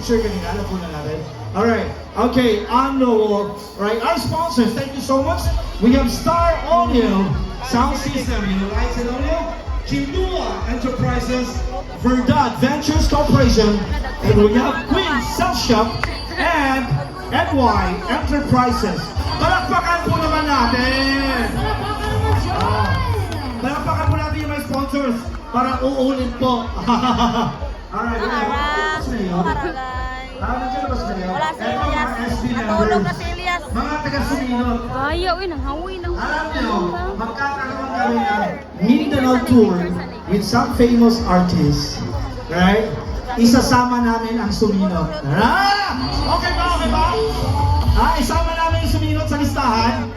picture kanina, alam po na natin. Alright, okay, on the wall. Right, our sponsors, thank you so much. We have Star Audio Sound System, Lights and Audio, Chindua Enterprises, Verdad Ventures Corporation, and we have Queen Self Shop and NY Enterprises. Palakpakan po naman natin! Palakpakan po natin yung mga sponsors para uulit po. Alright, nandiyan na ba si Leo? Wala si Eto, mga Elias. SB Natulog members. na si Elias. Mga taga-Suminot. Kaya, uy, nanghawi na. Alam nyo, magkakaroon kami ng Mindanao Tour with some famous artists. Right? Isasama namin ang Suminot. Okay ba? Okay ba? Isama namin yung Suminot sa listahan.